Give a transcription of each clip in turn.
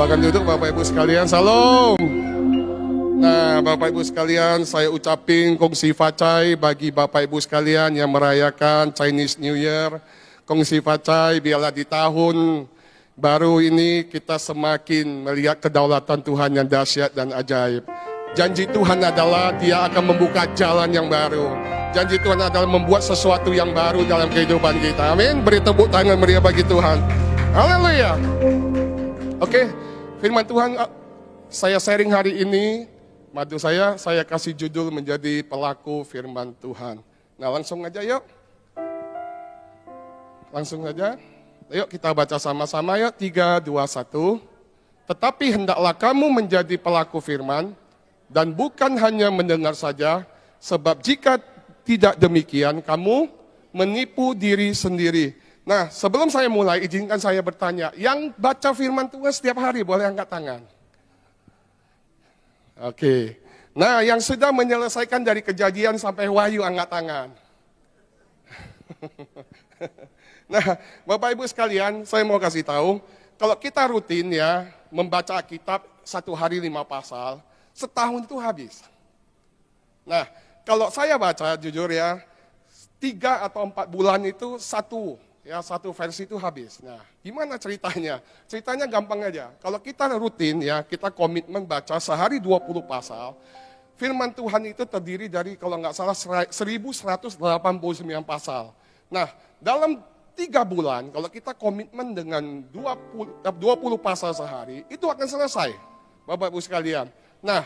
Silakan duduk Bapak Ibu sekalian, salam. Nah Bapak Ibu sekalian, saya ucapin kongsi facai bagi Bapak Ibu sekalian yang merayakan Chinese New Year. Kongsi facai biarlah di tahun baru ini kita semakin melihat kedaulatan Tuhan yang dahsyat dan ajaib. Janji Tuhan adalah Dia akan membuka jalan yang baru. Janji Tuhan adalah membuat sesuatu yang baru dalam kehidupan kita. Amin. Beri tepuk tangan meriah bagi Tuhan. Haleluya. Oke, firman Tuhan saya sharing hari ini, madu saya kasih judul menjadi pelaku firman Tuhan. Nah langsung aja yuk. Langsung aja. Yuk kita baca sama-sama yuk, 3, 2, 1. Tetapi hendaklah kamu menjadi pelaku firman, dan bukan hanya mendengar saja, sebab jika tidak demikian, kamu menipu diri sendiri. Nah, sebelum saya mulai, izinkan saya bertanya, yang baca firman Tuhan setiap hari boleh angkat tangan? Oke. Nah, yang sudah menyelesaikan dari Kejadian sampai Wahyu angkat tangan. Nah, Bapak Ibu sekalian, saya mau kasih tahu, kalau kita rutin ya, membaca kitab 1 hari 5 pasal, setahun itu habis. Nah, kalau saya baca jujur ya, 3 atau 4 bulan itu satu versi itu habis. Nah, gimana ceritanya? Ceritanya gampang aja. Kalau kita rutin ya, kita komitmen baca sehari 20 pasal, firman Tuhan itu terdiri dari kalau nggak salah 1189 pasal. Nah, dalam 3 bulan, kalau kita komitmen dengan 20 pasal sehari, itu akan selesai, Bapak Ibu sekalian. Nah,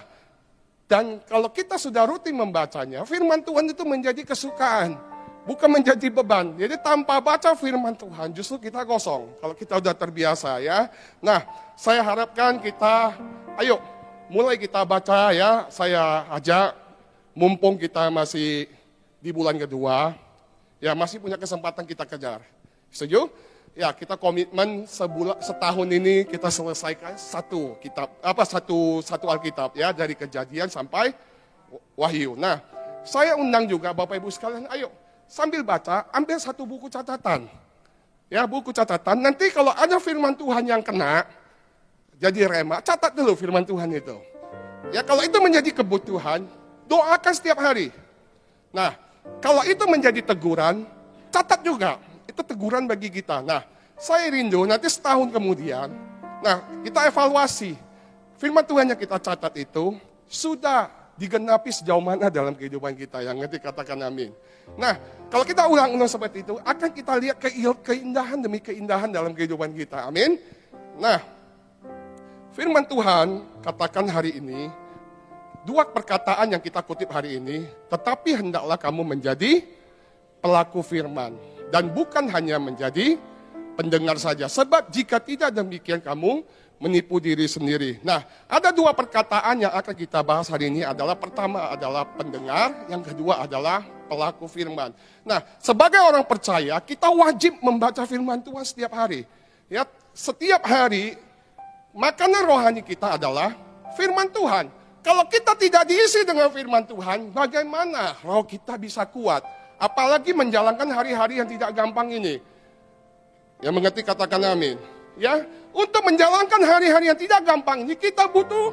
dan kalau kita sudah rutin membacanya, firman Tuhan itu menjadi kesukaan. Bukan menjadi beban. Jadi tanpa baca firman Tuhan justru kita kosong. Kalau kita udah terbiasa ya. Nah saya harapkan kita, ayo mulai kita baca ya. Saya ajak mumpung kita masih di bulan kedua. Ya masih punya kesempatan kita kejar. Setuju? Ya kita komitmen setahun ini kita selesaikan satu Alkitab ya. Dari Kejadian sampai Wahyu. Nah saya undang juga Bapak Ibu sekalian, ayo. Sambil baca, ambil satu buku catatan. Ya, buku catatan. Nanti kalau ada firman Tuhan yang kena, jadi rema, catat dulu firman Tuhan itu. Ya, kalau itu menjadi kebutuhan, doakan setiap hari. Nah, kalau itu menjadi teguran, catat juga. Itu teguran bagi kita. Nah, saya rindu nanti setahun kemudian, nah, kita evaluasi. Firman Tuhan yang kita catat itu, sudah digenapi sejauh mana dalam kehidupan kita. Yang ngerti katakan amin. Nah, kalau kita ulang-ulang seperti itu, akan kita lihat keindahan demi keindahan dalam kehidupan kita. Amin. Nah, firman Tuhan katakan hari ini, 2 perkataan yang kita kutip hari ini, tetapi hendaklah kamu menjadi pelaku firman. Dan bukan hanya menjadi pendengar saja. Sebab jika tidak demikian kamu menipu diri sendiri. Nah, ada 2 perkataan yang akan kita bahas hari ini adalah, pertama adalah pendengar, yang kedua adalah pelaku firman. Nah, sebagai orang percaya, kita wajib membaca firman Tuhan setiap hari. Ya, setiap hari, makanan rohani kita adalah firman Tuhan. Kalau kita tidak diisi dengan firman Tuhan, bagaimana roh kita bisa kuat? Apalagi menjalankan hari-hari yang tidak gampang ini. Yang mengerti katakan amin. Ya, untuk menjalankan hari-hari yang tidak gampang ini, kita butuh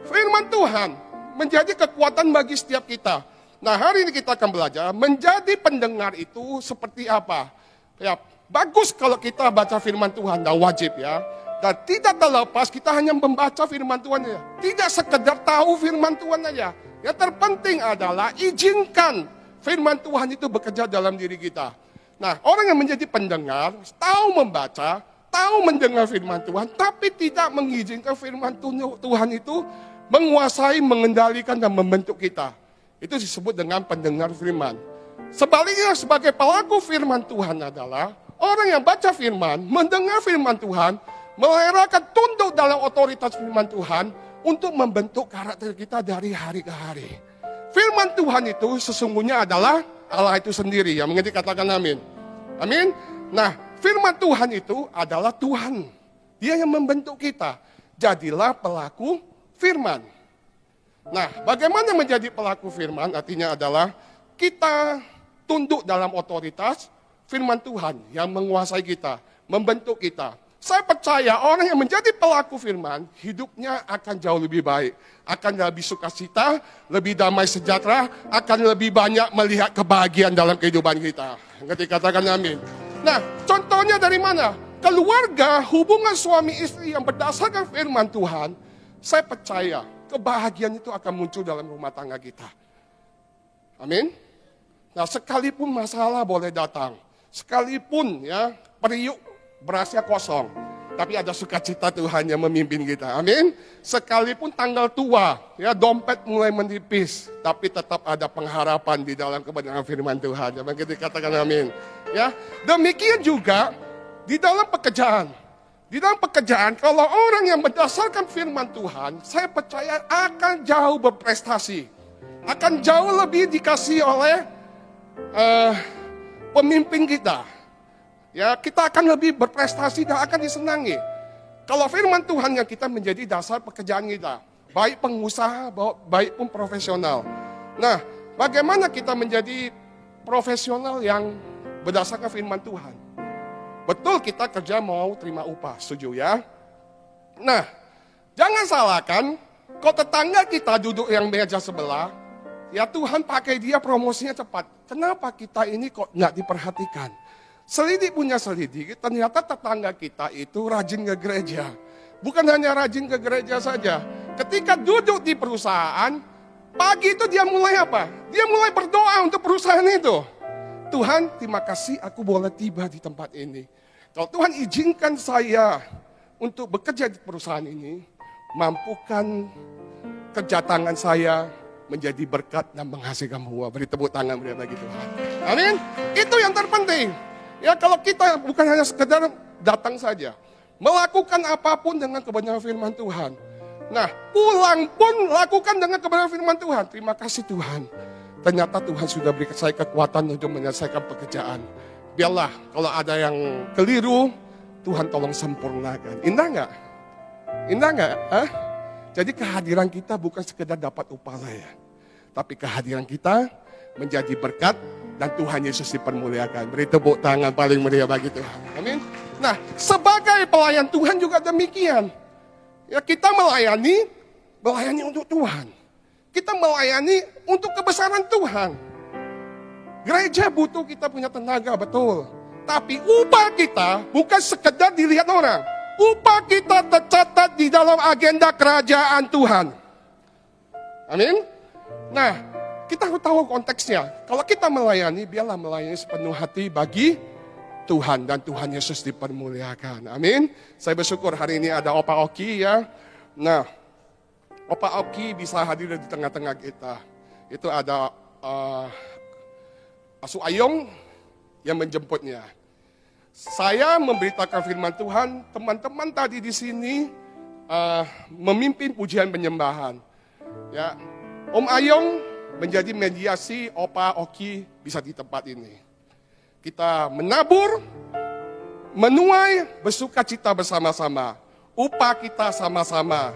firman Tuhan. Menjadi kekuatan bagi setiap kita. Nah, hari ini kita akan belajar menjadi pendengar itu seperti apa. Ya, bagus kalau kita baca firman Tuhan, dan wajib ya. Dan tidak terlepas kita hanya membaca firman Tuhan saja. Tidak sekedar tahu firman Tuhan saja. Yang terpenting adalah izinkan firman Tuhan itu bekerja dalam diri kita. Nah, orang yang menjadi pendengar, tahu membaca, tahu mendengar firman Tuhan, tapi tidak mengizinkan firman Tuhan itu menguasai, mengendalikan, dan membentuk kita. Itu disebut dengan pendengar firman. Sebaliknya sebagai pelaku firman Tuhan adalah orang yang baca firman, mendengar firman Tuhan, melahirkan tunduk dalam otoritas firman Tuhan untuk membentuk karakter kita dari hari ke hari. Firman Tuhan itu sesungguhnya adalah Allah itu sendiri. Yang mengerti katakan amin. Amin. Nah, firman Tuhan itu adalah Tuhan. Dia yang membentuk kita. Jadilah pelaku firman. Nah, bagaimana menjadi pelaku firman? Artinya adalah kita tunduk dalam otoritas firman Tuhan yang menguasai kita, membentuk kita. Saya percaya orang yang menjadi pelaku firman, hidupnya akan jauh lebih baik. Akan lebih sukacita, lebih damai sejahtera, akan lebih banyak melihat kebahagiaan dalam kehidupan kita. Ngerti, katakan amin. Nah, contohnya dari mana? Keluarga, hubungan suami istri yang berdasarkan firman Tuhan, saya percaya kebahagiaan itu akan muncul dalam rumah tangga kita. Amin. Nah, sekalipun masalah boleh datang, sekalipun ya periuk berasnya kosong, tapi ada sukacita Tuhan yang memimpin kita. Amin. Sekalipun tanggal tua, ya dompet mulai menipis, tapi tetap ada pengharapan di dalam kebenaran firman Tuhan. Jangan kita katakan amin. Ya, demikian juga di dalam pekerjaan. Di dalam pekerjaan, kalau orang yang berdasarkan firman Tuhan, saya percaya akan jauh berprestasi, akan jauh lebih dikasih oleh pemimpin kita. Ya, kita akan lebih berprestasi dan akan disenangi. Kalau firman Tuhan yang kita menjadi dasar pekerjaan kita, baik pengusaha, baik pun profesional. Nah, bagaimana kita menjadi profesional yang berdasarkan firman Tuhan? Betul kita kerja mau terima upah, setuju ya? Nah, jangan salahkan, kalau tetangga kita duduk yang meja sebelah, ya Tuhan pakai dia promosinya cepat. Kenapa kita ini kok nggak diperhatikan? Selidik punya selidik, ternyata tetangga kita itu rajin ke gereja. Bukan hanya rajin ke gereja saja. Ketika duduk di perusahaan, pagi itu dia mulai apa? Dia mulai berdoa untuk perusahaan itu. Tuhan, terima kasih aku boleh tiba di tempat ini. Kalau Tuhan izinkan saya untuk bekerja di perusahaan ini, mampukan kerja tangan saya menjadi berkat dan menghasilkan buah. Beri tepuk tangan bagi Tuhan. Amin. Itu yang terpenting. Ya, kalau kita bukan hanya sekedar datang saja, melakukan apapun dengan kebenaran firman Tuhan. Nah, pulang pun lakukan dengan kebenaran firman Tuhan. Terima kasih Tuhan. Ternyata Tuhan sudah berikan saya kekuatan untuk menyelesaikan pekerjaan. Biarlah kalau ada yang keliru, Tuhan tolong sempurnakan. Indah nggak? Indah nggak? Jadi kehadiran kita bukan sekedar dapat upah saya, tapi kehadiran kita menjadi berkat dan Tuhan Yesus dipermuliakan. Beri tepuk tangan paling meriah bagi Tuhan. Amin. Nah, sebagai pelayan Tuhan juga demikian. Ya, kita melayani untuk Tuhan. Kita melayani untuk kebesaran Tuhan. Gereja butuh kita punya tenaga, betul. Tapi upah kita bukan sekedar dilihat orang. Upah kita tercatat di dalam agenda kerajaan Tuhan. Amin. Nah, kita harus tahu konteksnya. Kalau kita melayani, biarlah melayani sepenuh hati bagi Tuhan. Dan Tuhan Yesus dipermuliakan. Amin. Saya bersyukur hari ini ada Opa Oki ya. Nah, Opa Oki bisa hadir di tengah-tengah kita. Itu ada Asu Ayong yang menjemputnya. Saya memberitakan firman Tuhan, teman-teman tadi di sini memimpin pujian penyembahan. Ya, Om Ayong menjadi mediasi Opa Oki bisa di tempat ini. Kita menabur, menuai, bersuka cita bersama-sama. Upah kita sama-sama,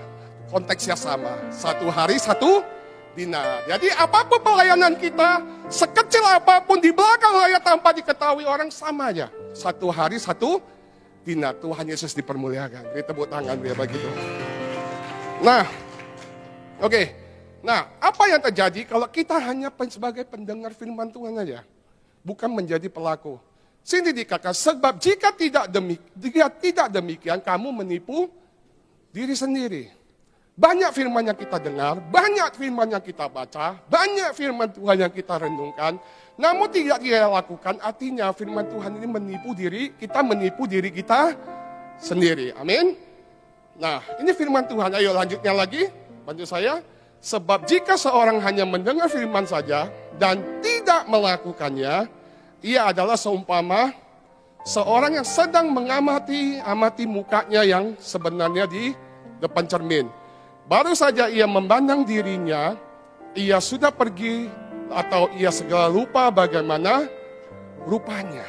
konteksnya sama. Satu hari satu dinar. Jadi apapun pelayanan kita, sekecil apapun di belakang layar tanpa diketahui orang sama aja. Satu hari satu dinar. Tuhan Yesus dipermuliakan. Beri tepuk tangan dia bagi Tuhan. Nah, oke. Nah, apa yang terjadi kalau kita hanya sebagai pendengar firman Tuhan aja? Bukan menjadi pelaku. Sini dikatakan, sebab jika tidak demikian, kamu menipu diri sendiri. Banyak firman yang kita dengar, banyak firman yang kita baca, banyak firman Tuhan yang kita renungkan, namun tidak kita lakukan, artinya firman Tuhan ini menipu diri kita sendiri. Amin. Nah, ini firman Tuhan. Ayo lanjutnya lagi, bantu saya. Sebab jika seorang hanya mendengar firman saja dan tidak melakukannya, ia adalah seumpama seorang yang sedang mengamati mukanya yang sebenarnya di depan cermin. Baru saja ia memandang dirinya, ia sudah pergi atau ia segera lupa bagaimana rupanya.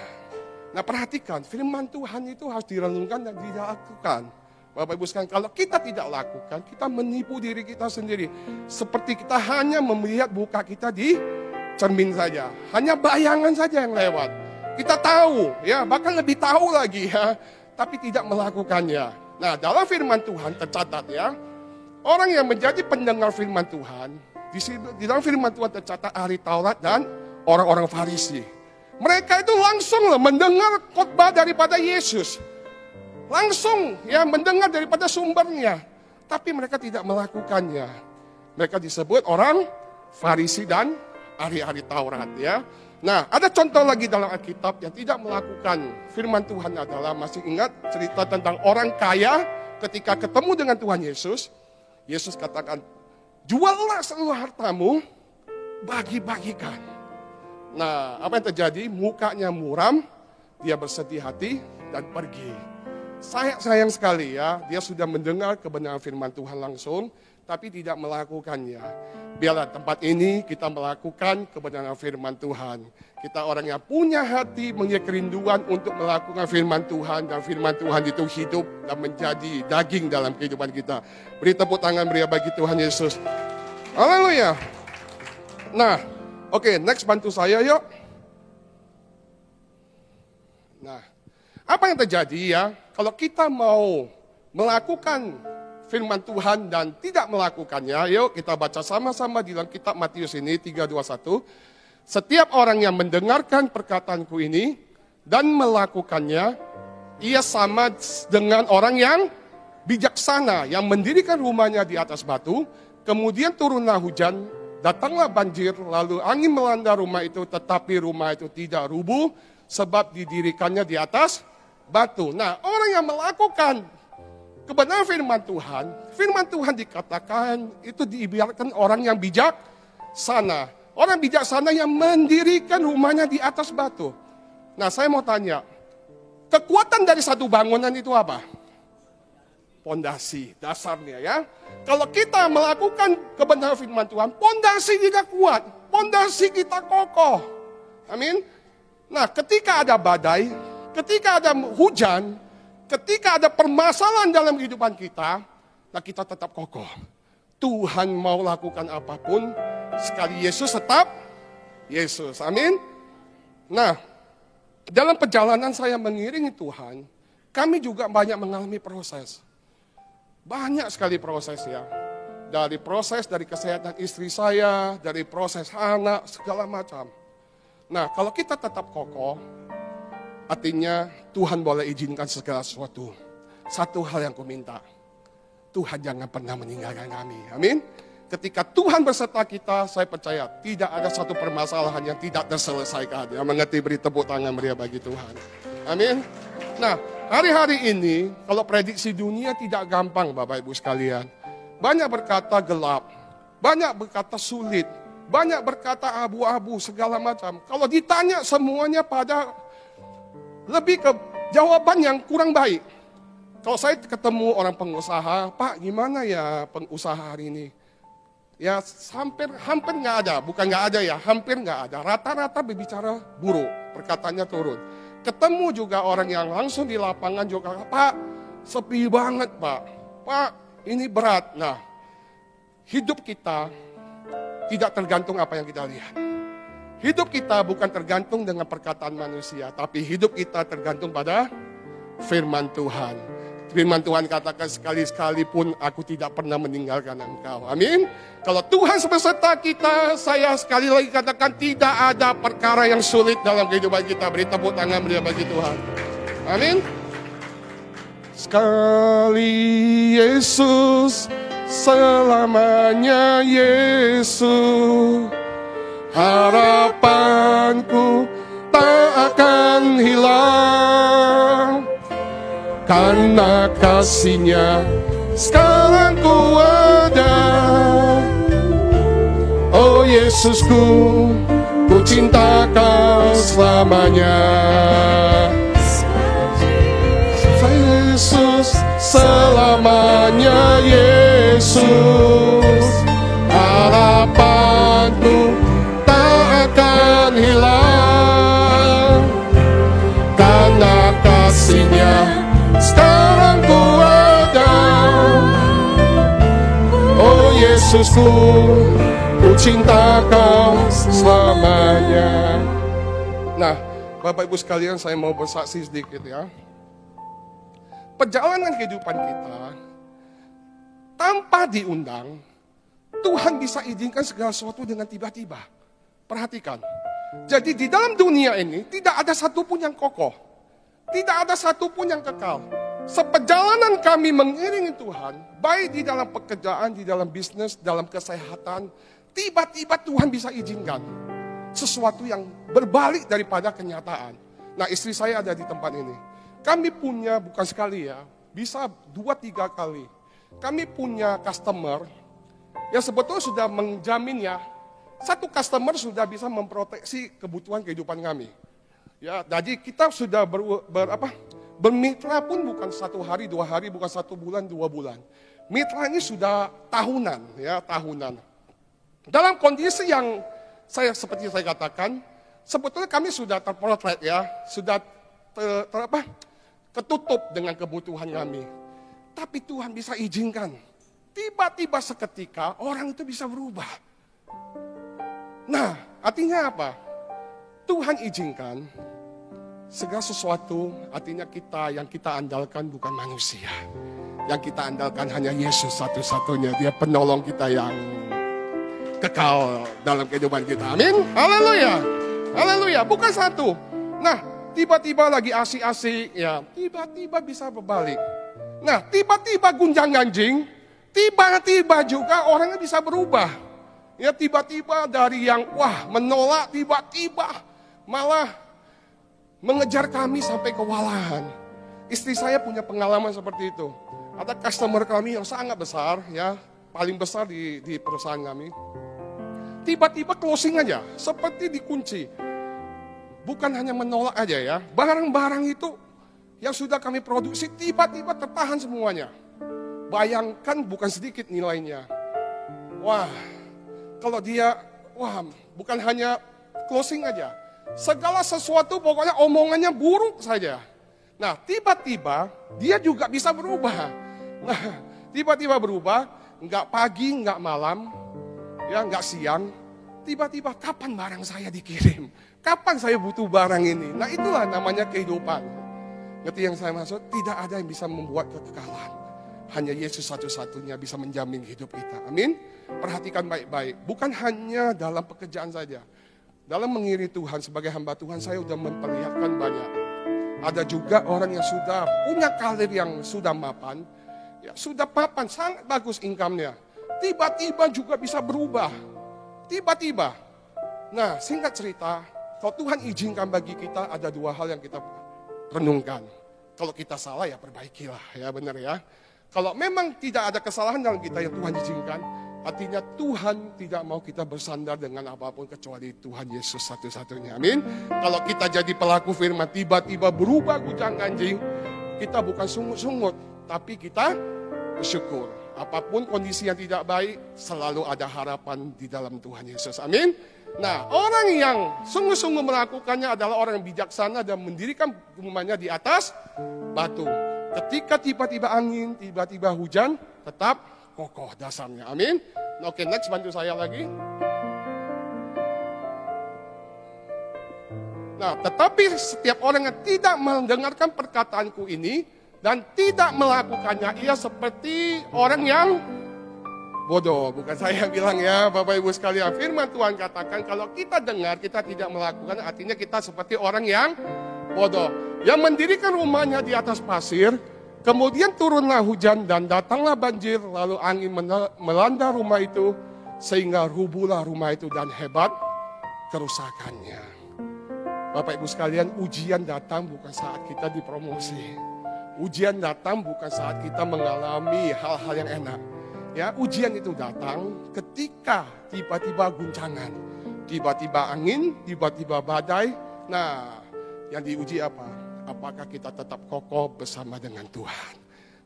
Nah, perhatikan, firman Tuhan itu harus direnungkan dan dilakukan. Bapak Ibu sekalian, kalau kita tidak lakukan, kita menipu diri kita sendiri. Seperti kita hanya melihat muka kita di cermin saja. Hanya bayangan saja yang lewat. Kita tahu, ya bahkan lebih tahu lagi ya. tapi tidak melakukannya. Nah, dalam firman Tuhan tercatat ya, orang yang menjadi pendengar firman Tuhan, di dalam firman Tuhan tercatat ahli Taurat dan orang-orang Farisi. Mereka itu langsung mendengar khotbah daripada Yesus. Langsung ya mendengar daripada sumbernya. Tapi mereka tidak melakukannya. Mereka disebut orang Farisi dan ahli-ahli Taurat ya. Nah, ada contoh lagi dalam Alkitab yang tidak melakukan firman Tuhan adalah, masih ingat cerita tentang orang kaya ketika ketemu dengan Tuhan Yesus. Yesus katakan, juallah seluruh hartamu, bagi-bagikan. Nah, apa yang terjadi? Mukanya muram, dia bersedih hati dan pergi. Sayang sekali ya, dia sudah mendengar kebenaran firman Tuhan langsung, tapi tidak melakukannya. Biarlah tempat ini kita melakukan kebenaran firman Tuhan. Kita orang yang punya hati, punya kerinduan untuk melakukan firman Tuhan. Dan firman Tuhan itu hidup dan menjadi daging dalam kehidupan kita. Beri tepuk tangan meriah bagi Tuhan Yesus. Haleluya. Nah, oke, next bantu saya yuk. Nah, apa yang terjadi ya, kalau kita mau melakukan firman Tuhan dan tidak melakukannya, yuk kita baca sama-sama di dalam kitab Matius ini 3:21. Setiap orang yang mendengarkan perkataanku ini dan melakukannya, ia sama dengan orang yang bijaksana yang mendirikan rumahnya di atas batu, kemudian turunlah hujan, datanglah banjir, lalu angin melanda rumah itu, tetapi rumah itu tidak rubuh sebab didirikannya di atas batu. Nah, orang yang melakukan kebenaran firman Tuhan dikatakan itu diibaratkan orang yang bijaksana. Orang bijaksana yang mendirikan rumahnya di atas batu. Nah, saya mau tanya, kekuatan dari satu bangunan itu apa? Pondasi, dasarnya ya. Kalau kita melakukan kebenaran firman Tuhan, pondasi kita kuat, pondasi kita kokoh. Amin. Nah, ketika ada badai, ketika ada hujan, ketika ada permasalahan dalam kehidupan kita, nah kita tetap kokoh. Tuhan mau lakukan apapun, sekali Yesus tetap Yesus. Amin. Nah, dalam perjalanan saya mengiringi Tuhan, kami juga banyak mengalami proses. Banyak sekali proses ya. Dari proses dari kesehatan istri saya, dari proses anak, segala macam. Nah, kalau kita tetap kokoh, artinya Tuhan boleh izinkan segala sesuatu. Satu hal yang ku minta, Tuhan jangan pernah meninggalkan kami. Amin. Ketika Tuhan berserta kita, saya percaya tidak ada satu permasalahan yang tidak terselesaikan. Yang mengerti, beri tepuk tangan meriah bagi Tuhan. Amin. Nah, hari-hari ini kalau prediksi dunia tidak gampang Bapak Ibu sekalian. Banyak berkata gelap, banyak berkata sulit, banyak berkata abu-abu segala macam. Kalau ditanya semuanya pada lebih ke jawaban yang kurang baik. Kalau saya ketemu orang pengusaha, Pak gimana ya pengusaha hari ini? Ya hampir nggak ada, bukan nggak ada ya, hampir nggak ada. Rata-rata berbicara buruk, perkataannya turun. Ketemu juga orang yang langsung di lapangan juga, Pak sepi banget Pak, Pak ini berat. Nah, hidup kita tidak tergantung apa yang kita lihat. Hidup kita bukan tergantung dengan perkataan manusia, tapi hidup kita tergantung pada firman Tuhan. Firman Tuhan katakan sekali-sekali pun aku tidak pernah meninggalkan engkau. Amin. Kalau Tuhan beserta kita, saya sekali lagi katakan tidak ada perkara yang sulit dalam kehidupan kita. Beri tepuk tangan bagi Tuhan. Amin. Sekali Yesus, selamanya Yesus. Harapanku tak akan hilang, karena kasih-Nya sekarang ku ada. Oh Yesusku, ku cinta Kau selamanya. Yesus, selamanya Yesus. Harapanku tak akan hilang, karena kasih-Nya sekarang ku ada. Oh Yesusku, ku cinta Kau selamanya. Nah, Bapak Ibu sekalian, saya mau bersaksi sedikit ya. perjalanan kehidupan kita, tanpa diundang, Tuhan bisa izinkan segala sesuatu dengan tiba-tiba. Perhatikan. Jadi di dalam dunia ini tidak ada satupun yang kokoh. Tidak ada satupun yang kekal. Seperjalanan kami mengiringi Tuhan, baik di dalam pekerjaan, di dalam bisnis, dalam kesehatan, tiba-tiba Tuhan bisa izinkan sesuatu yang berbalik daripada kenyataan. Nah, istri saya ada di tempat ini. Kami punya, bukan sekali ya, bisa 2-3 kali. Kami punya customer yang sebetulnya sudah menjamin ya, satu customer sudah bisa memproteksi kebutuhan kehidupan kami. Ya, jadi kita sudah bermitra pun bukan 1 hari, 2 hari, bukan 1 bulan, 2 bulan. Mitra ini sudah tahunan, ya tahunan. Dalam kondisi yang seperti saya katakan, sebetulnya kami sudah terpotret ya, sudah ketutup dengan kebutuhan kami. Tapi Tuhan bisa izinkan. Tiba-tiba seketika orang itu bisa berubah. Nah, artinya apa? Tuhan izinkan segala sesuatu, artinya yang kita andalkan bukan manusia. Yang kita andalkan hanya Yesus satu-satunya. Dia penolong kita yang kekal dalam kehidupan kita. Amin. Haleluya. Haleluya. Bukan satu. Nah, tiba-tiba lagi asik-asik, ya, tiba-tiba bisa berbalik. Nah, tiba-tiba gunjang-ganjing, tiba-tiba juga orangnya bisa berubah. Ya, tiba-tiba dari yang menolak, tiba-tiba malah mengejar kami sampai kewalahan. Istri saya punya pengalaman seperti itu. Ada customer kami yang sangat besar, ya, paling besar di perusahaan kami. Tiba-tiba closing aja, seperti dikunci. Bukan hanya menolak aja ya, barang-barang itu yang sudah kami produksi tiba-tiba tertahan semuanya. Bayangkan bukan sedikit nilainya. Kalau dia, bukan hanya closing aja. Segala sesuatu pokoknya omongannya buruk saja. Nah, tiba-tiba dia juga bisa berubah. Nah, tiba-tiba berubah, nggak pagi, nggak malam, ya nggak siang. Tiba-tiba kapan barang saya dikirim? Kapan saya butuh barang ini? Nah, itulah namanya kehidupan. Ngerti yang saya maksud? Tidak ada yang bisa membuat kekekalan. Hanya Yesus satu-satunya bisa menjamin hidup kita. Amin. Perhatikan baik-baik. Bukan hanya dalam pekerjaan saja. Dalam mengiringi Tuhan sebagai hamba Tuhan, saya sudah memperlihatkan banyak. Ada juga orang yang sudah punya karir yang sudah mapan. Ya, sudah mapan, sangat bagus income-nya. Tiba-tiba juga bisa berubah. Tiba-tiba. Nah, singkat cerita, kalau Tuhan izinkan bagi kita, ada 2 hal yang kita renungkan. Kalau kita salah ya perbaikilah, ya benar ya. Kalau memang tidak ada kesalahan dalam kita yang Tuhan izinkan, artinya Tuhan tidak mau kita bersandar dengan apapun kecuali Tuhan Yesus satu-satunya. Amin. Kalau kita jadi pelaku firman tiba-tiba berubah gunjang-ganjing, kita bukan sungut-sungut, tapi kita bersyukur. Apapun kondisi yang tidak baik, selalu ada harapan di dalam Tuhan Yesus. Amin. Nah, orang yang sungguh-sungguh melakukannya adalah orang yang bijaksana dan mendirikan rumahnya di atas batu. Ketika tiba-tiba angin, tiba-tiba hujan, tetap kokoh dasarnya. Amin. Oke, next bantu saya lagi. Nah, tetapi setiap orang yang tidak mendengarkan perkataanku ini dan tidak melakukannya, ia seperti orang yang bodoh. Bukan saya bilang ya, Bapak Ibu sekalian. Firman Tuhan katakan kalau kita dengar, kita tidak melakukan, artinya kita seperti orang yang bodoh. Yang mendirikan rumahnya di atas pasir, kemudian turunlah hujan dan datanglah banjir, lalu angin melanda rumah itu, sehingga rubuhlah rumah itu dan hebat kerusakannya. Bapak Ibu sekalian, ujian datang bukan saat kita dipromosi. Ujian datang bukan saat kita mengalami hal-hal yang enak. Ya, ujian itu datang ketika tiba-tiba guncangan, tiba-tiba angin, tiba-tiba badai. Nah, yang diuji apa? Apakah kita tetap kokoh bersama dengan Tuhan?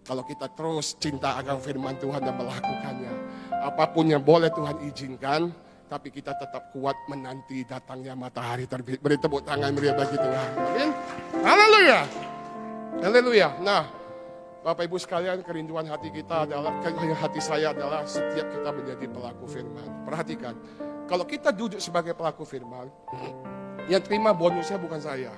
Kalau kita terus cinta akan firman Tuhan dan melakukannya, apapun yang boleh Tuhan izinkan, tapi kita tetap kuat menanti datangnya matahari terbit. Beri tepuk tangan meriah bagi Tuhan. Amin. Haleluya. Haleluya. Nah, Bapak Ibu sekalian, kerinduan hati kita adalah, hati saya adalah setiap kita menjadi pelaku firman. Perhatikan, kalau kita duduk sebagai pelaku firman, yang terima bonusnya bukan saya.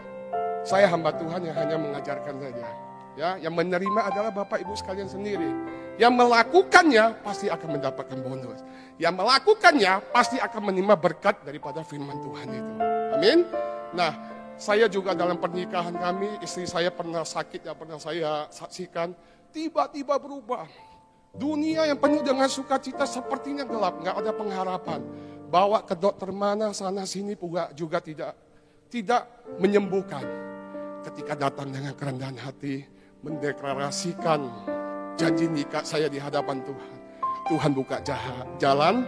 Saya hamba Tuhan yang hanya mengajarkan saja. Ya, yang menerima adalah Bapak Ibu sekalian sendiri. Yang melakukannya pasti akan mendapatkan bonus. Yang melakukannya pasti akan menerima berkat daripada firman Tuhan itu. Amin. Nah, saya juga dalam pernikahan kami, istri saya pernah sakit, yang pernah saya saksikan, tiba-tiba berubah. Dunia yang penuh dengan sukacita sepertinya gelap, nggak ada pengharapan. Bawa ke dokter mana, sana sini juga tidak menyembuhkan. Ketika datang dengan kerendahan hati, mendeklarasikan janji nikah saya di hadapan Tuhan. Tuhan buka jalan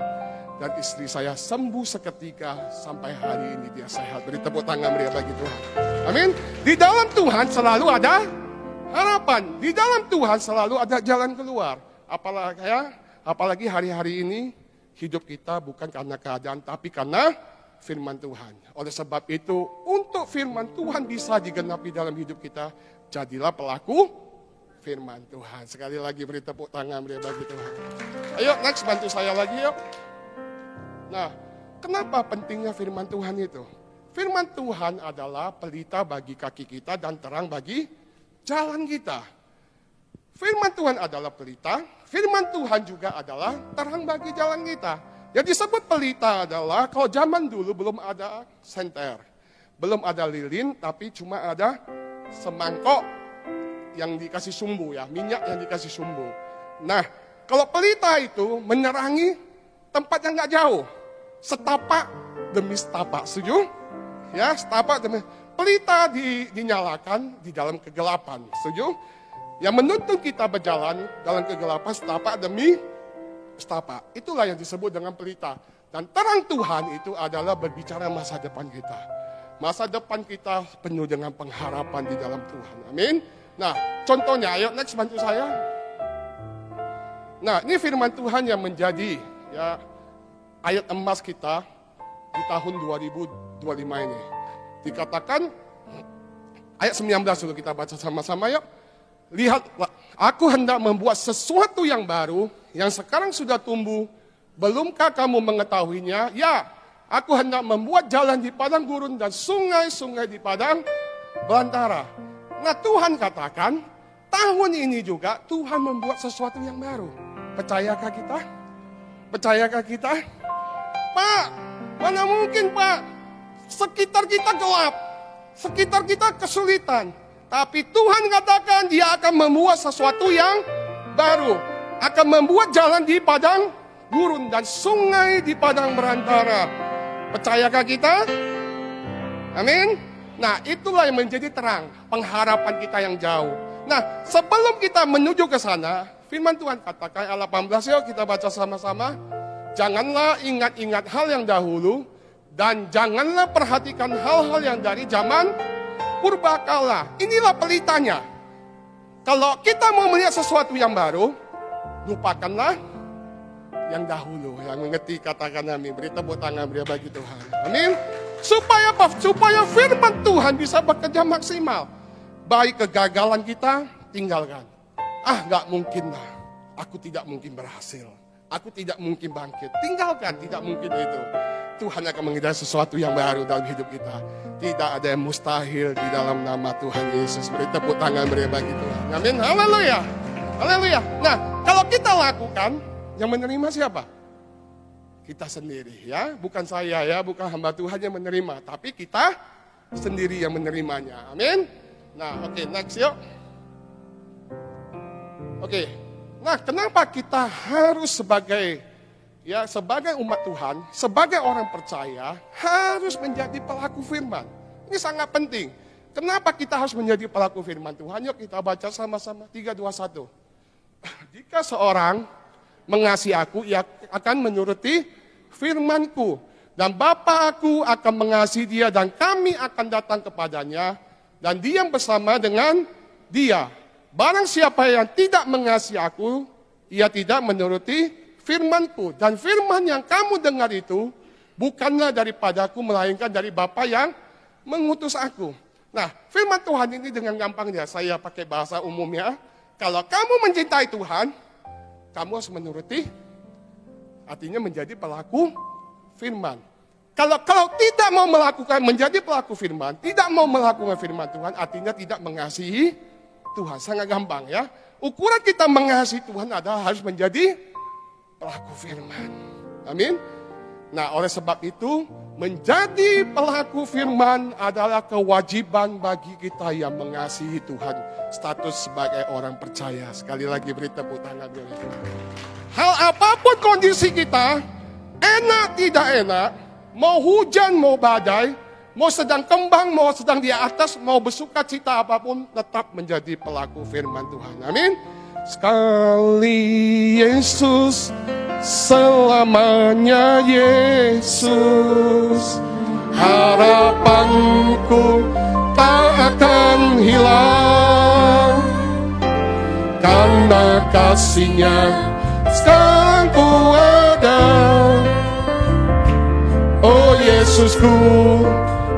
dan istri saya sembuh seketika sampai hari ini dia sehat. Beri tepuk tangan meriah bagi Tuhan. Amin. Di dalam Tuhan selalu ada harapan. Di dalam Tuhan selalu ada jalan keluar. Apalagi hari-hari ini hidup kita bukan karena keadaan tapi karena firman Tuhan. Oleh sebab itu untuk firman Tuhan bisa digenapi dalam hidup kita, jadilah pelaku firman Tuhan. Sekali lagi beri tepuk tangan beri bagi Tuhan. Ayo next bantu saya lagi yuk. Nah, kenapa pentingnya firman Tuhan itu? Firman Tuhan adalah pelita bagi kaki kita dan terang bagi jalan kita. Firman Tuhan adalah pelita, firman Tuhan juga adalah terang bagi jalan kita. Yang disebut pelita adalah kalau zaman dulu belum ada senter, belum ada lilin, tapi cuma ada semangkok yang dikasih sumbu ya, minyak yang dikasih sumbu. Nah, kalau pelita itu menerangi tempat yang nggak jauh, setapak demi setapak, setuju? Ya, setapak demi pelita dinyalakan di dalam kegelapan, setuju? Yang menuntun kita berjalan dalam kegelapan setapak demi setapak. Itulah yang disebut dengan pelita. Dan terang Tuhan itu adalah berbicara masa depan kita. Masa depan kita penuh dengan pengharapan di dalam Tuhan. Amin. Nah, contohnya, ayo next bantu saya. Nah, ini firman Tuhan yang menjadi ya ayat emas kita di tahun 2025 ini. Dikatakan, ayat 19 dulu kita baca sama-sama yuk. Lihatlah, aku hendak membuat sesuatu yang baru, yang sekarang sudah tumbuh. Belumkah kamu mengetahuinya? Ya, aku hendak membuat jalan di padang gurun dan sungai-sungai di padang belantara. Nah, Tuhan katakan, tahun ini juga Tuhan membuat sesuatu yang baru. Percayakah kita? Percayakah kita? Pak, mana mungkin Pak? Sekitar kita gelap, sekitar kita kesulitan. Tapi Tuhan katakan dia akan membuat sesuatu yang baru. Akan membuat jalan di padang gurun dan sungai di padang belantara. Percayakah kita? Amin. Nah, itulah yang menjadi terang, pengharapan kita yang jauh. Nah, sebelum kita menuju ke sana, firman Tuhan katakan ayat 18, yuk kita baca sama-sama. Janganlah ingat-ingat hal yang dahulu, dan janganlah perhatikan hal-hal yang dari zaman purbakala. Inilah pelitanya. Kalau kita mau melihat sesuatu yang baru, lupakanlah yang dahulu. Yang mengerti katakan amin. Beri tepuk tangan beri bagi Tuhan. Amin. Supaya apa? Supaya firman Tuhan bisa bekerja maksimal. Baik kegagalan kita, tinggalkan. Gak mungkin lah. Aku tidak mungkin berhasil. Aku tidak mungkin bangkit. Tinggalkan, tidak mungkin itu. Tuhan akan mengerjakan sesuatu yang baru dalam hidup kita. Tidak ada yang mustahil di dalam nama Tuhan Yesus. Beri tepuk tangan beri bagi Tuhan. Amin. Haleluya. Haleluya. Nah, kalau kita lakukan, yang menerima siapa? Kita sendiri ya. Bukan saya ya, bukan hamba Tuhan yang menerima. Tapi kita sendiri yang menerimanya. Amin. Nah, oke, next yuk. Oke. Nah, kenapa kita harus sebagai umat Tuhan, sebagai orang percaya, harus menjadi pelaku firman. Ini sangat penting. Kenapa kita harus menjadi pelaku firman Tuhan? Yuk kita baca sama-sama. 3, 2, 1. Jika seorang mengasihi aku, ia akan menuruti firman-Ku. Dan Bapa aku akan mengasihi dia, dan kami akan datang kepadanya, dan diam bersama dengan dia. Barang siapa yang tidak mengasihi aku, ia tidak menuruti firman-Ku. Dan firman yang kamu dengar itu bukanlah daripadaku, melainkan dari Bapa yang mengutus aku. Nah, firman Tuhan ini dengan gampangnya saya pakai bahasa umumnya. Kalau kamu mencintai Tuhan, kamu harus menuruti, artinya menjadi pelaku firman. Kalau tidak mau menjadi pelaku firman, tidak mau melakukan firman Tuhan, artinya tidak mengasihi Tuhan. Sangat gampang ya. Ukuran kita mengasihi Tuhan adalah harus menjadi pelaku firman. Amin. Nah, oleh sebab itu, menjadi pelaku firman adalah kewajiban bagi kita yang mengasihi Tuhan. Status sebagai orang percaya. Sekali lagi beri tepuk tangan. Hal apapun kondisi kita, enak tidak enak, mau hujan, mau badai, mau sedang kembang, mau sedang di atas, mau bersuka cita apapun, tetap menjadi pelaku firman Tuhan. Amin. Sekali Yesus, selamanya Yesus. Harapanku tak akan hilang, karena kasih-Nya sekarang ku ada. Oh Yesusku,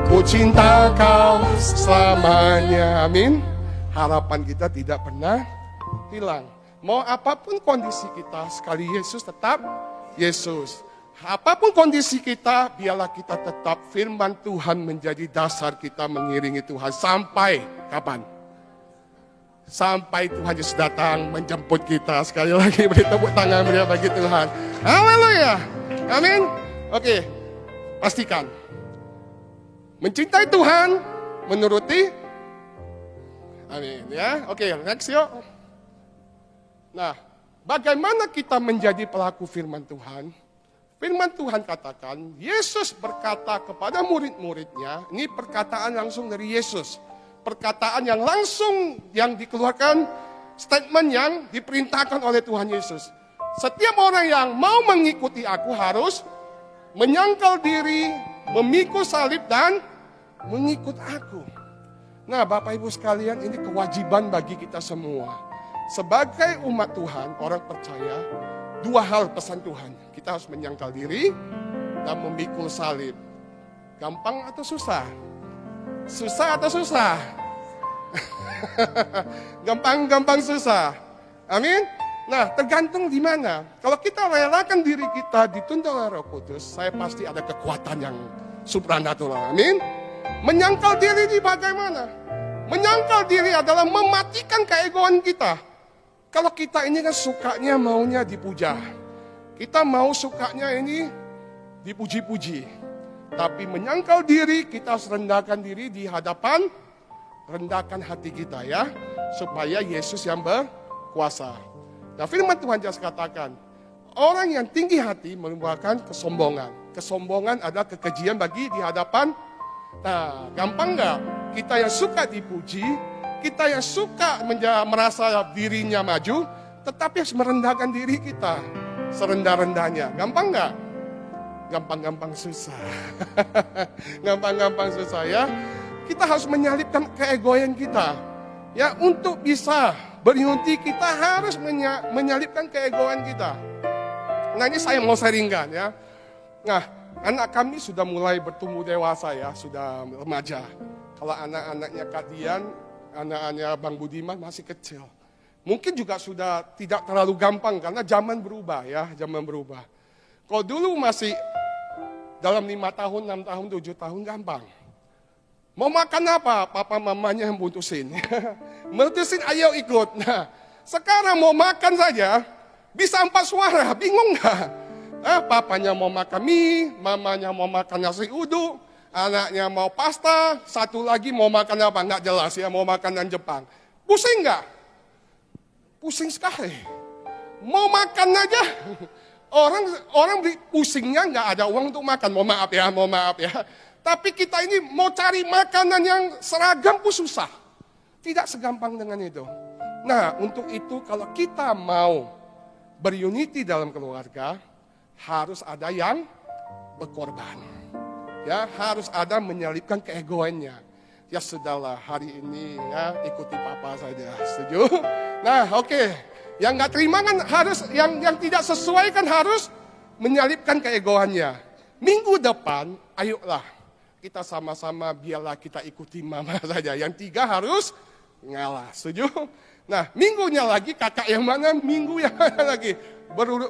ku cinta Kau selamanya. Amin. Harapan kita tidak pernah hilang. Mau apapun kondisi kita, sekali Yesus tetap Yesus. Apapun kondisi kita, biarlah kita tetap firman Tuhan menjadi dasar kita mengiringi Tuhan. Sampai kapan? Sampai Tuhan Yesus datang menjemput kita. Sekali lagi beri tepuk tangan bagi Tuhan. Haleluya. Amin. Oke, pastikan. Mencintai Tuhan, menuruti. Amin ya. Oke, next yuk. Nah, bagaimana kita menjadi pelaku firman Tuhan? Firman Tuhan katakan, Yesus berkata kepada murid-muridnya, ini perkataan langsung dari Yesus. Perkataan yang langsung yang dikeluarkan, statement yang diperintahkan oleh Tuhan Yesus. Setiap orang yang mau mengikuti aku harus menyangkal diri, memikul salib dan mengikut aku. Nah, Bapak Ibu sekalian, ini kewajiban bagi kita semua. Sebagai umat Tuhan, orang percaya, dua hal pesan Tuhan. Kita harus menyangkal diri dan memikul salib. Gampang atau susah? Susah atau susah? Gampang susah. Amin. Nah, tergantung di mana. Kalau kita relakan diri kita dituntun oleh Roh Kudus, saya pasti ada kekuatan yang supranatural. Amin. Menyangkal diri di bagaimana? Menyangkal diri adalah mematikan keegoan kita. Kalau kita ini kan sukanya maunya dipuja. Kita mau sukanya ini dipuji-puji. Tapi menyangkal diri, kita harus rendahkan diri di hadapan, rendahkan hati kita ya. Supaya Yesus yang berkuasa. Nah, firman Tuhan jelas katakan, orang yang tinggi hati menimbulkan kesombongan. Kesombongan adalah kekejian bagi di hadapan. Nah, gampang nggak? Kita yang suka dipuji, kita yang suka merasa dirinya maju, tetapi harus merendahkan diri kita serendah-rendahnya. Gampang nggak? Gampang-gampang susah. Gampang-gampang susah ya. Kita harus menyalipkan keegoan kita. Ya, untuk bisa berunity kita harus menyalipkan keegoan kita. Nah, ini saya mau sharingkan ya. Nah, anak kami sudah mulai bertumbuh dewasa ya, sudah remaja. Kalau anak-anaknya Kak Dian, anak-anaknya Bang Budiman masih kecil. Mungkin juga sudah tidak terlalu gampang karena zaman berubah ya, zaman berubah. Kalau dulu masih dalam 5 tahun, 6 tahun, 7 tahun gampang. Mau makan apa? Papa mamanya yang mutusin. Mutusin ayo ikut. Nah, sekarang mau makan saja bisa 4 suara, bingung nggak? Papanya mau makan mie, mamanya mau makan nasi uduk, anaknya mau pasta, satu lagi mau makan apa? Nggak jelas ya, mau makanan Jepang. Pusing nggak? Pusing sekali. Mau makan aja, orang pusingnya nggak ada uang untuk makan. Mohon maaf ya. Tapi kita ini mau cari makanan yang seragam pun susah. Tidak segampang dengan itu. Nah, untuk itu kalau kita mau berunity dalam keluarga, harus ada yang berkorban. Ya, harus ada menyalipkan keegoannya. Ya sudahlah, hari ini ya ikuti papa saja. Setuju? Nah, oke. Yang nggak terima kan harus, yang tidak sesuai kan harus menyalipkan keegoannya. Minggu depan, ayolah kita sama-sama biarlah kita ikuti mama saja. Yang 3 harus ngalah. Setuju? Nah, minggunya lagi kakak yang mana, minggu yang mana lagi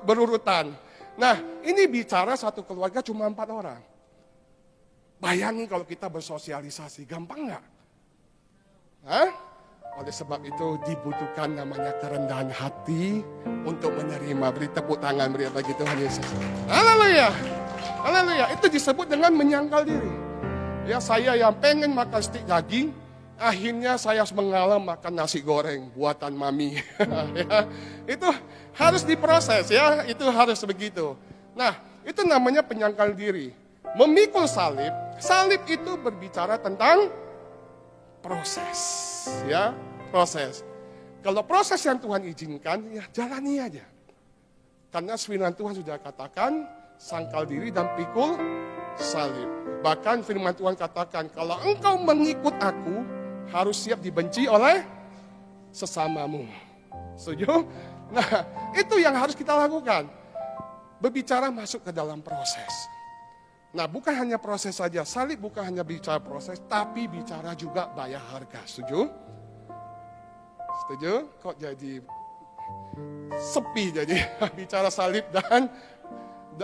berurutan. Nah, ini bicara satu keluarga cuma 4 orang. Bayangin kalau kita bersosialisasi, gampang nggak? Hah? Oleh sebab itu dibutuhkan namanya kerendahan hati untuk menerima. Beri tepuk tangan beri bagi Tuhan Yesus. Haleluya. Haleluya. Itu disebut dengan menyangkal diri. Ya, saya yang pengen makan stik daging, akhirnya saya harus mengalah makan nasi goreng buatan mami. Ya, itu harus diproses ya, itu harus begitu. Nah, itu namanya penyangkal diri. Memikul salib, salib itu berbicara tentang proses, ya, proses. Kalau proses yang Tuhan izinkan, ya jalani aja. Karena firman Tuhan sudah katakan, sangkal diri dan pikul salib. Bahkan firman Tuhan katakan, kalau engkau mengikut aku, harus siap dibenci oleh sesamamu. Setuju? Nah, itu yang harus kita lakukan. Berbicara masuk ke dalam proses. Nah, bukan hanya proses saja. Salib bukan hanya bicara proses, tapi bicara juga bayar harga. Setuju? Setuju? Kok jadi sepi jadi bicara salib dan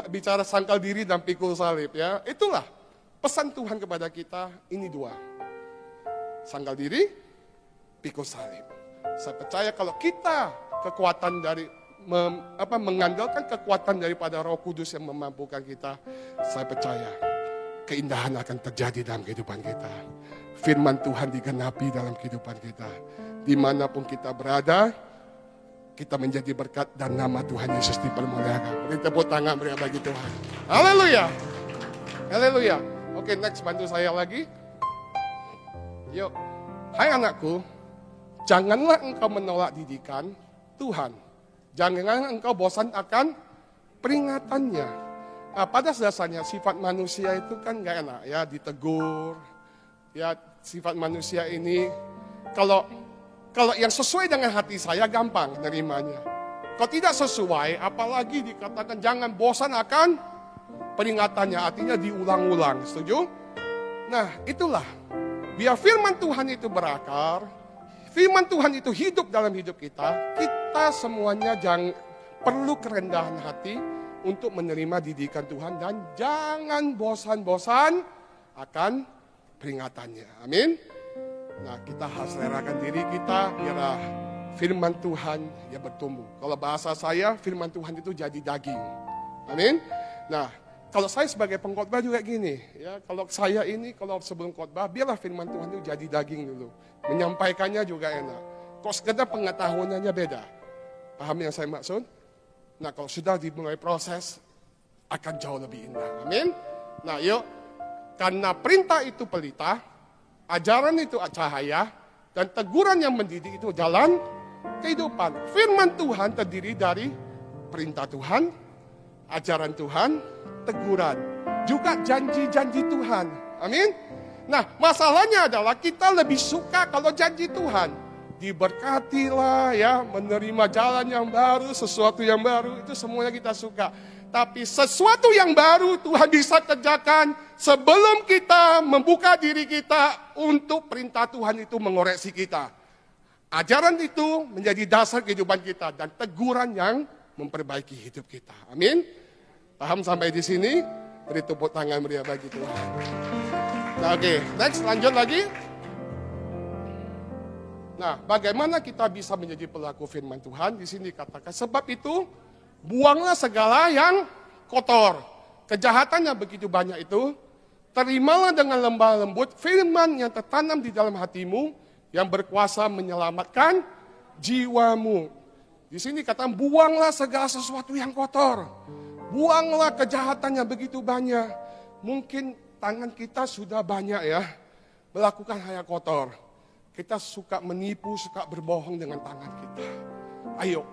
bicara sangkal diri dan pikul salib ya. Itulah pesan Tuhan kepada kita, ini dua. Sangkal diri, pikul salib. Saya percaya kalau kita kekuatan dari mengandalkan kekuatan daripada Roh Kudus yang memampukan kita, saya percaya keindahan akan terjadi dalam kehidupan kita. Firman Tuhan digenapi dalam kehidupan kita. Dimanapun kita berada, kita menjadi berkat dan nama Tuhan Yesus dipermuliakan. Beri tepuk tangan beri bagi Tuhan. Haleluya. Haleluya. Oke, next bantu saya lagi. Yuk. Hai anakku, janganlah engkau menolak didikan Tuhan. Jangan engkau bosan akan peringatannya. Nah, pada dasarnya sifat manusia itu kan gak enak ya, ditegur. Ya, sifat manusia ini kalau yang sesuai dengan hati saya gampang nerimanya. Kalau tidak sesuai, apalagi dikatakan jangan bosan akan peringatannya, artinya diulang-ulang. Setuju? Nah, itulah. Biar firman Tuhan itu berakar, firman Tuhan itu hidup dalam hidup kita, kita semuanya perlu kerendahan hati untuk menerima didikan Tuhan dan jangan bosan-bosan akan peringatannya. Amin. Nah, kita harus relakan diri kita biar firman Tuhan ya bertumbuh. Kalau bahasa saya, firman Tuhan itu jadi daging. Amin. Nah, kalau saya sebagai pengkhotbah juga gini, ya kalau saya ini kalau sebelum khotbah biarlah firman Tuhan itu jadi daging dulu. Menyampaikannya juga enak. Kok sekedar pengetahuannya beda. Paham yang saya maksud? Nah, kalau sudah dimulai proses akan jauh lebih indah. Amin. Nah, yuk. Karena perintah itu pelita, ajaran itu cahaya, dan teguran yang mendidik itu jalan kehidupan. Firman Tuhan terdiri dari perintah Tuhan, ajaran Tuhan, teguran. Juga janji-janji Tuhan. Amin. Nah, masalahnya adalah kita lebih suka kalau janji Tuhan. Diberkatilah ya, menerima jalan yang baru, sesuatu yang baru, itu semuanya kita suka. Tapi sesuatu yang baru Tuhan bisa kerjakan sebelum kita membuka diri kita untuk perintah Tuhan itu mengoreksi kita. Ajaran itu menjadi dasar kehidupan kita dan teguran yang memperbaiki hidup kita. Amin. Paham sampai di sini? Beri tepuk tangan beri bagi Tuhan. Nah, oke, next lanjut lagi. Nah, bagaimana kita bisa menjadi pelaku firman Tuhan? Di sini dikatakan, sebab itu buanglah segala yang kotor. Kejahatan yang begitu banyak itu, terimalah dengan lemah lembut firman yang tertanam di dalam hatimu, yang berkuasa menyelamatkan jiwamu. Di sini kata buanglah segala sesuatu yang kotor. Buanglah kejahatan yang begitu banyak. Mungkin tangan kita sudah banyak ya, melakukan hal yang kotor. Kita suka menipu, suka berbohong dengan tangan kita. Ayo,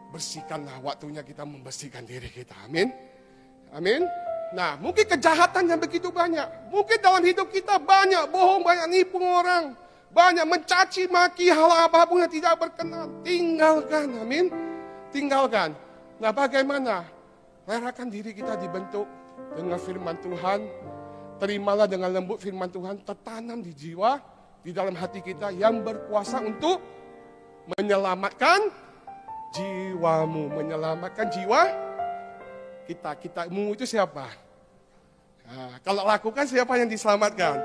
bersihkanlah waktunya kita membersihkan diri kita. Amin. Amin. Nah, mungkin kejahatan yang begitu banyak. Mungkin dalam hidup kita banyak bohong, banyak nipu orang. Banyak mencaci maki hal apapun yang tidak berkenan. Tinggalkan, amin. Tinggalkan. Nah, bagaimana? Relakan diri kita dibentuk dengan firman Tuhan. Terimalah dengan lembut firman Tuhan. Tertanam di jiwa, di dalam hati kita yang berkuasa untuk menyelamatkan jiwamu. Menyelamatkan jiwa kita. Kitamu itu siapa? Nah, kalau lakukan siapa yang diselamatkan?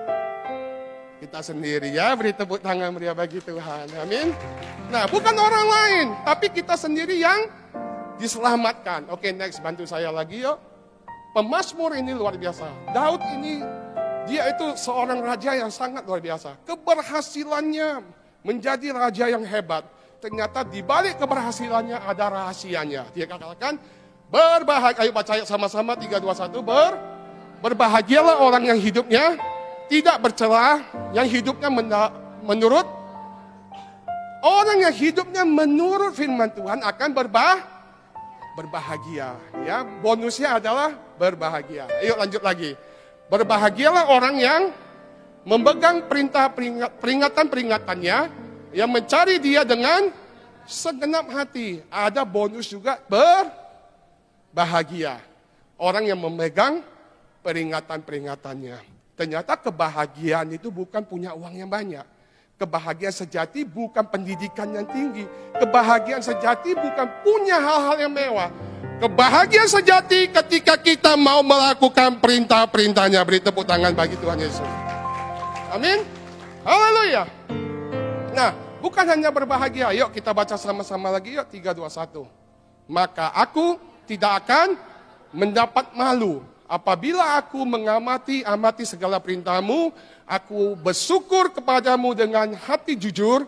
Kita sendiri ya, beri tepuk tangan meriah bagi Tuhan. Amin. Nah, bukan orang lain, tapi kita sendiri yang diselamatkan. Oke, next, bantu saya lagi yuk. Pemazmur ini luar biasa. Daud ini, dia itu seorang raja yang sangat luar biasa. Keberhasilannya menjadi raja yang hebat. Ternyata di balik keberhasilannya ada rahasianya. Dia katakan, berbahagia, ayo baca sama-sama 3, 2, 1, berbahagialah orang yang hidupnya tidak bercelah, yang hidupnya menurut orang yang hidupnya menurut firman Tuhan akan berbahagia. Ya, bonusnya adalah berbahagia. Ayo lanjut lagi. Berbahagialah orang yang memegang peringatan-peringatannya, yang mencari dia dengan segenap hati. Ada bonus juga berbahagia. Orang yang memegang peringatan-peringatannya. Ternyata kebahagiaan itu bukan punya uang yang banyak. Kebahagiaan sejati bukan pendidikan yang tinggi. Kebahagiaan sejati bukan punya hal-hal yang mewah. Kebahagiaan sejati ketika kita mau melakukan perintah-perintahnya. Beri tepuk tangan bagi Tuhan Yesus. Amin. Haleluya. Nah, bukan hanya berbahagia. Yuk kita baca sama-sama lagi yuk. 3, 2, 1. Maka aku tidak akan mendapat malu. Apabila aku amati segala perintahmu, aku bersyukur kepadamu dengan hati jujur.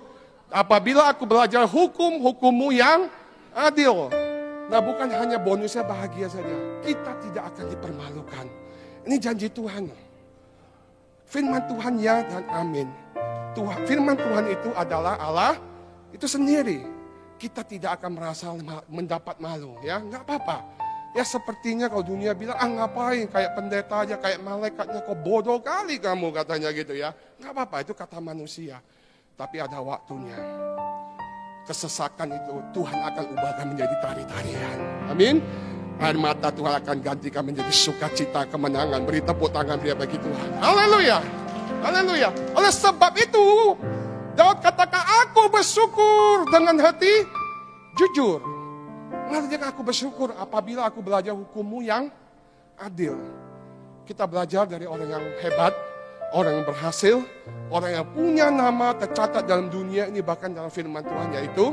Apabila aku belajar hukum-hukummu yang adil. Nah, bukan hanya bonusnya bahagia saja. Kita tidak akan dipermalukan. Ini janji Tuhan. Firman Tuhan ya dan amin. Firman Tuhan itu adalah Allah itu sendiri. Kita tidak akan merasa mendapat malu. Ya, nggak apa-apa. Ya sepertinya kalau dunia bilang, ngapain kayak pendeta aja, kayak malaikatnya, kok bodoh kali kamu katanya gitu ya. Nggak apa-apa, itu kata manusia. Tapi ada waktunya. Kesesakan itu Tuhan akan ubahkan menjadi tari-tarian. Amin. Air mata Tuhan akan gantikan menjadi sukacita kemenangan. Beri tepuk tangan dia bagi Tuhan. Haleluya. Haleluya. Oleh sebab itu, Daud katakan, aku bersyukur dengan hati jujur. Artinya aku bersyukur apabila aku belajar hukummu yang adil. Kita belajar dari orang yang hebat, orang yang berhasil, orang yang punya nama tercatat dalam dunia ini, bahkan dalam firman Tuhan, yaitu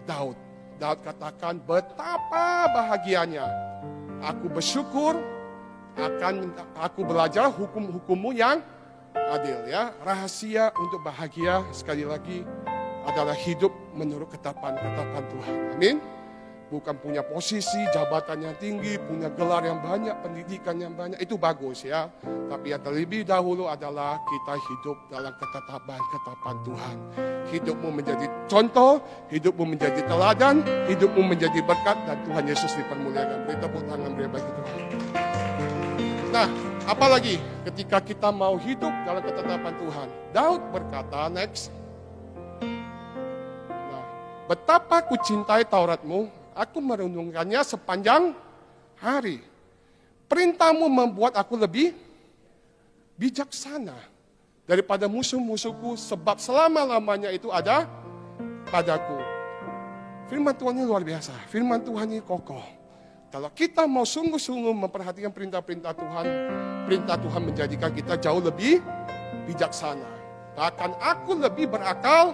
Daud. Daud katakan betapa bahagianya. Aku bersyukur aku belajar hukum-hukummu yang adil. Ya, rahasia untuk bahagia sekali lagi adalah hidup menurut ketetapan-ketetapan Tuhan. Amin. Bukan punya posisi, jabatan yang tinggi, punya gelar yang banyak, pendidikan yang banyak, itu bagus ya. Tapi yang terlebih dahulu adalah kita hidup dalam ketetapan-ketetapan Tuhan. Hidupmu menjadi contoh, hidupmu menjadi teladan, hidupmu menjadi berkat, dan Tuhan Yesus dipermuliakan. Beri tepuk tangan bagi Tuhan. Nah, apalagi ketika kita mau hidup dalam ketetapan Tuhan. Daud berkata, next. Nah, betapa ku cintai Tauratmu, aku merenungkannya sepanjang hari. Perintahmu membuat aku lebih bijaksana daripada musuh-musuhku, sebab selama-lamanya itu ada padaku. Firman Tuhan ini luar biasa. Firman Tuhan ini kokoh. Kalau kita mau sungguh-sungguh memperhatikan perintah-perintah Tuhan menjadikan kita jauh lebih bijaksana. Bahkan aku lebih berakal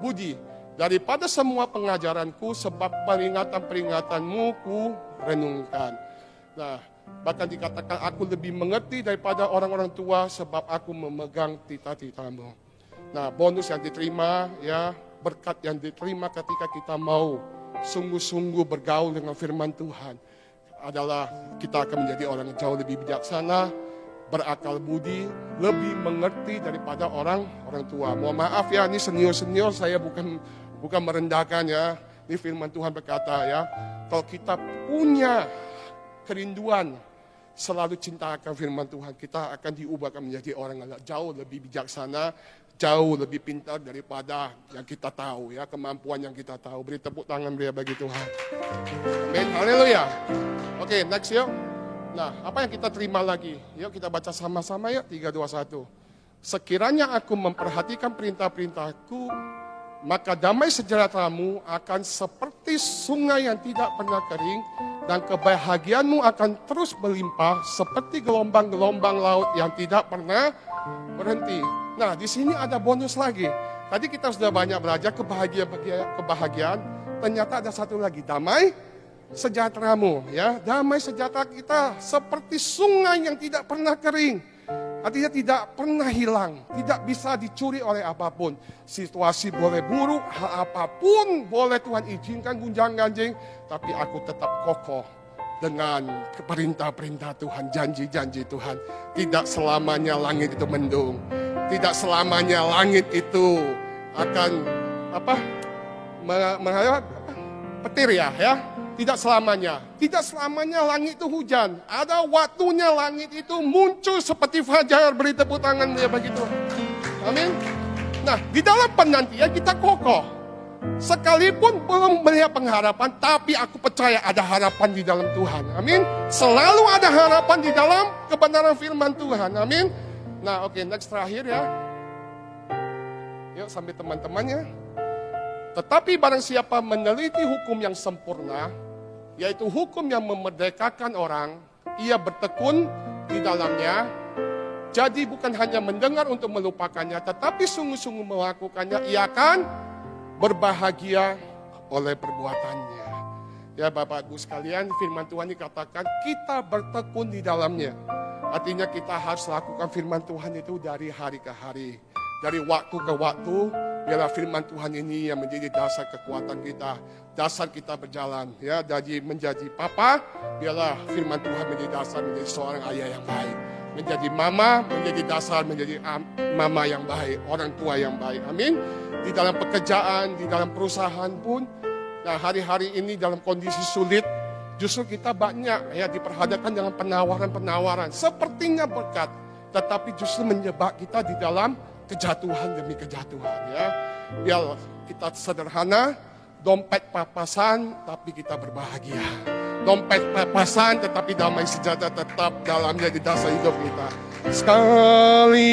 budi daripada semua pengajaranku, sebab peringatan-peringatanmu ku renungkan. Nah, bahkan dikatakan aku lebih mengerti daripada orang-orang tua, sebab aku memegang titah-titahmu. Nah, bonus yang diterima, ya, berkat yang diterima ketika kita mau sungguh-sungguh bergaul dengan firman Tuhan adalah kita akan menjadi orang yang jauh lebih bijaksana, berakal budi, lebih mengerti daripada orang tua. Mohon maaf ya, ini senior-senior, saya bukan merendahkan ya. Ini firman Tuhan berkata ya, kalau kita punya kerinduan selalu cinta akan firman Tuhan, kita akan diubahkan menjadi orang yang jauh lebih bijaksana, jauh lebih pintar daripada yang kita tahu ya, kemampuan yang kita tahu. Beri tepuk tangan bagi Tuhan. Amin. Haleluya. Oke, next yuk. Nah, apa yang kita terima lagi? Yuk kita baca sama-sama yuk, 3, 2, 1. Sekiranya aku memperhatikan perintah-perintahku, maka damai sejahteramu akan seperti sungai yang tidak pernah kering, dan kebahagiaanmu akan terus melimpah seperti gelombang-gelombang laut yang tidak pernah berhenti. Nah, di sini ada bonus lagi. Tadi kita sudah banyak belajar kebahagiaan. Ternyata ada satu lagi, damai sejahteramu. Ya, damai sejahtera kita seperti sungai yang tidak pernah kering. Artinya tidak pernah hilang, tidak bisa dicuri oleh apapun. Situasi boleh buruk, hal apapun boleh Tuhan izinkan gunjang-ganjing, tapi aku tetap kokoh dengan perintah-perintah Tuhan, janji-janji Tuhan. Tidak selamanya langit itu mendung, tidak selamanya langit itu akan petir ya. Tidak selamanya langit itu hujan. Ada waktunya langit itu muncul seperti fajar, beri tepuk tangan dia begitu. Amin. Nah, di dalam penantian kita kokoh. Sekalipun belum melihat pengharapan, tapi aku percaya ada harapan di dalam Tuhan. Amin. Selalu ada harapan di dalam kebenaran firman Tuhan. Amin. Nah, oke, next terakhir ya. Yuk sampai teman-temannya. Tetapi barang siapa meneliti hukum yang sempurna, yaitu hukum yang memerdekakan orang, ia bertekun di dalamnya. Jadi bukan hanya mendengar untuk melupakannya, tetapi sungguh-sungguh melakukannya, ia akan berbahagia oleh perbuatannya. Ya Bapak Ibu sekalian, firman Tuhan dikatakan kita bertekun di dalamnya. Artinya kita harus lakukan firman Tuhan itu dari hari ke hari. Dari waktu ke waktu, biarlah firman Tuhan ini yang menjadi dasar kekuatan kita, dasar kita berjalan. Ya, dari menjadi papa, biarlah firman Tuhan menjadi dasar menjadi seorang ayah yang baik. Menjadi mama, menjadi dasar menjadi mama yang baik, orang tua yang baik. Amin. Di dalam pekerjaan, di dalam perusahaan pun, nah hari-hari ini dalam kondisi sulit, justru kita banyak ya diperhadapkan dengan penawaran-penawaran. Sepertinya berkat, tetapi justru menjebak kita di dalam kejatuhan demi kejatuhan ya. Biar kita sederhana, dompet papasan tapi kita berbahagia. Dompet papasan tetapi damai sejahtera tetap dalamnya di dasar hidup kita. Sekali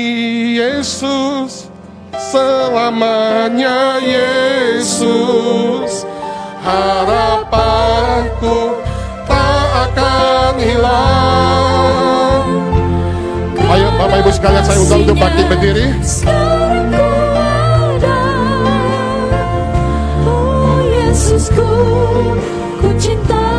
Yesus, selamanya Yesus. Harapanku tak akan hilang. Ayo Bapak Ibu sekalian, saya undang untuk bangkit berdiri. Sekarang ku ada, oh Yesusku, ku cinta